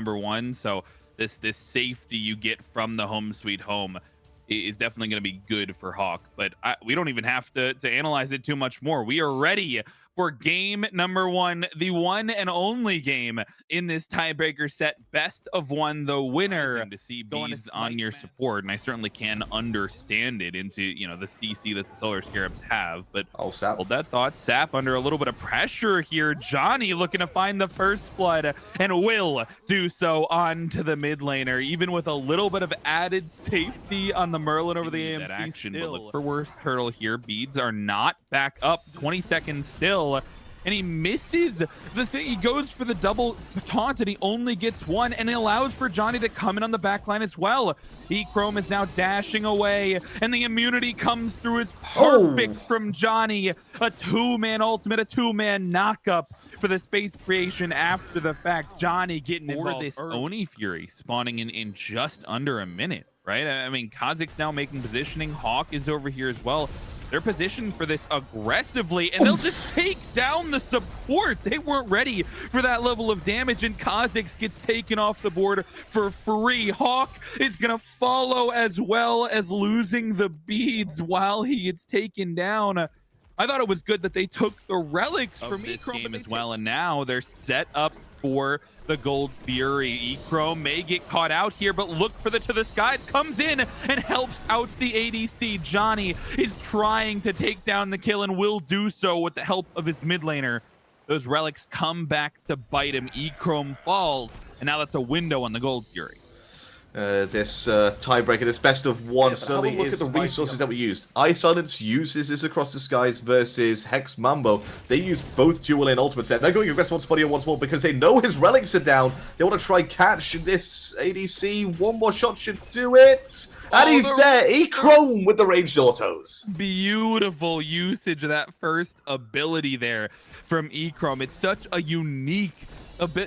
#1. So this safety you get from the home sweet home is definitely going to be good for Hawk. But we don't even have to analyze it too much more. We are ready for game #1, the one and only game in this tiebreaker set. Best of one, the winner. To see beads on your support, and I certainly can understand it into, you know, the CC that the Solar Scarabs have. But Sap. Hold that thought. Sap under a little bit of pressure here. Johnny looking to find the first blood and will do so onto the mid laner, even with a little bit of added safety on the Merlin over the AMC action. But look for worst turtle here. Beads are not back up. 20 seconds still. And he misses the thing. He goes for the double taunt and he only gets one, and it allows for Johnny to come in on the back line as well. E-Chrome is now dashing away, and the immunity comes through as perfect from Johnny. A two-man ultimate, a two-man knockup for the space creation after the fact. Johnny getting involved. This Oni Fury spawning in just under a minute, right? I mean, Kha'Zix's now making positioning. Hawk is over here as well. They're positioned for this aggressively, and they'll just take down the support. They weren't ready for that level of damage, and Kha'Zix gets taken off the board for free. Hawk is going to follow, as well as losing the beads while he gets taken down. I thought it was good that they took the relics from E-Chrome as well, and now they're set up for the Gold Fury. E-Chrome may get caught out here, but look for the To The Skies comes in and helps out the ADC. Johnny is trying to take down the kill and will do so with the help of his mid laner. Those relics come back to bite him. E-Chrome falls, and now that's a window on the Gold Fury. This tiebreaker, this best of one, certainly look at the resources that we used. iSilence uses this across the skies versus HEx Mambo. They use both dual lane ultimate set. They're going aggressive on Spuddy once more because they know his relics are down. They want to try catch this ADC. One more shot should do it. And he's there. E-Chrome with the ranged autos. Beautiful usage of that first ability there from E-Chrome. It's such a unique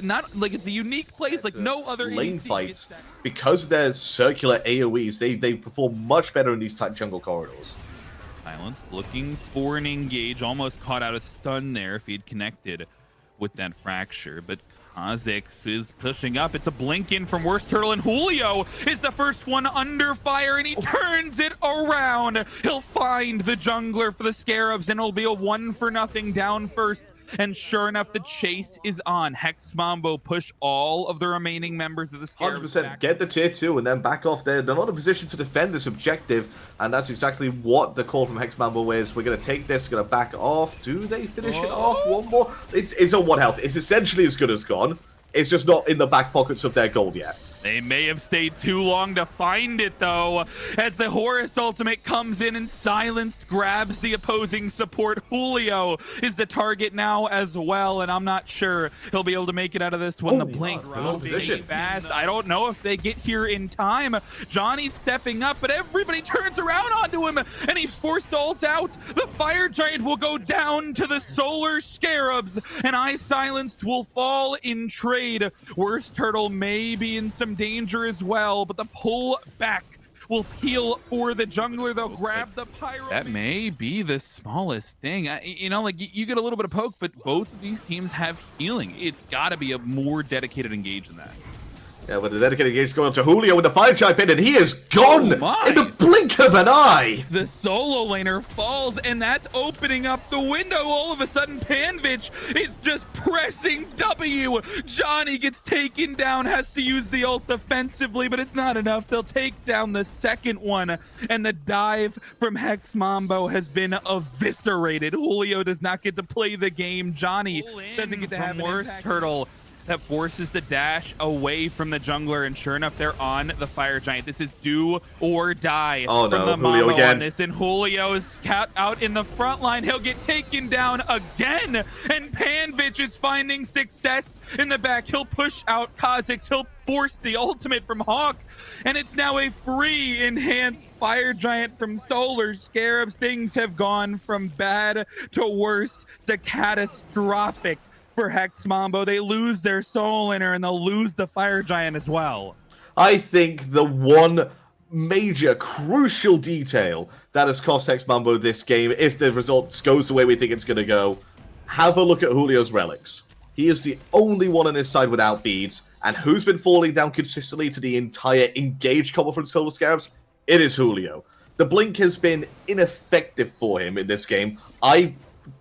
not like it's a unique place like no other lane fights. Because they're circular AoEs, they perform much better in these tight jungle corridors. Silence looking for an engage, almost caught out a stun there if he'd connected with that fracture, but Kha'Zix is pushing up. It's a blink in from Worst Turtle, and Julio is the first one under fire, and he turns it around. He'll find the jungler for the Scarabs, and it'll be a 1-for-0 down first. And sure enough, the chase is on. HEx Mambo push all of the remaining members of the Scarabs 100% get the tier 2 and then back off there. They're not in a position to defend this objective, and that's exactly what the call from HEx Mambo is. We're going to take this, we're going to back off. Do they finish it off? One more? It's on 1 health. It's essentially as good as gone. It's just not in the back pockets of their gold yet. They may have stayed too long to find it, though, as the Horus ultimate comes in and silenced, grabs the opposing support. Julio is the target now as well, and I'm not sure he'll be able to make it out of this one. The blink will be fast. I don't know if they get here in time. Johnny's stepping up, but everybody turns around onto him, and he's forced to ult out. The Fire Giant will go down to the Solar Scarabs, and iSilenced will fall in trade. Worst Turtle may be in some danger as well, but the pull back will peel for the jungler. They'll grab the pyro. That may be the smallest thing. You know, like you get a little bit of poke, but both of these teams have healing. It's got to be a more dedicated engage than that. Yeah, with the dedicated engage going on to Julio with the fire chime in, and he is gone in the blink of an eye. The solo laner falls, and that's opening up the window. All of a sudden, Panvich is just pressing W. Johnny gets taken down, has to use the ult defensively, but it's not enough. They'll take down the second one, and the dive from HEx Mambo has been eviscerated. Julio does not get to play the game. Johnny doesn't get to have an impact. Turtle that forces the dash away from the jungler, and sure enough, they're on the Fire Giant. This is do or die from the Julio again. On this, and Julio is out in the front line. He'll get taken down again, and Panvich is finding success in the back. He'll push out Kha'Zix. He'll force the ultimate from Hawk, and it's now a free enhanced Fire Giant from Solar Scarabs. Things have gone from bad to worse to catastrophic for HEx Mambo. They lose their soul laner, and they'll lose the Fire Giant as well. I think the one major crucial detail that has cost HEx Mambo this game, if the results goes the way we think it's going to go, have a look at Julio's relics. He is the only one on his side without beads. And who's been falling down consistently to the entire engaged combo from his total Scarabs? It is Julio. The blink has been ineffective for him in this game. I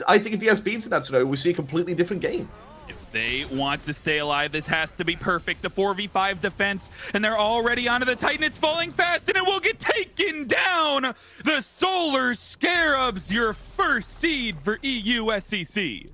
think if he has beads in that scenario, we see a completely different game. If they want to stay alive, this has to be perfect. The 4v5 defense, and they're already onto the Titan. It's falling fast, and it will get taken down. The Solar Scarabs, your first seed for EU SEC.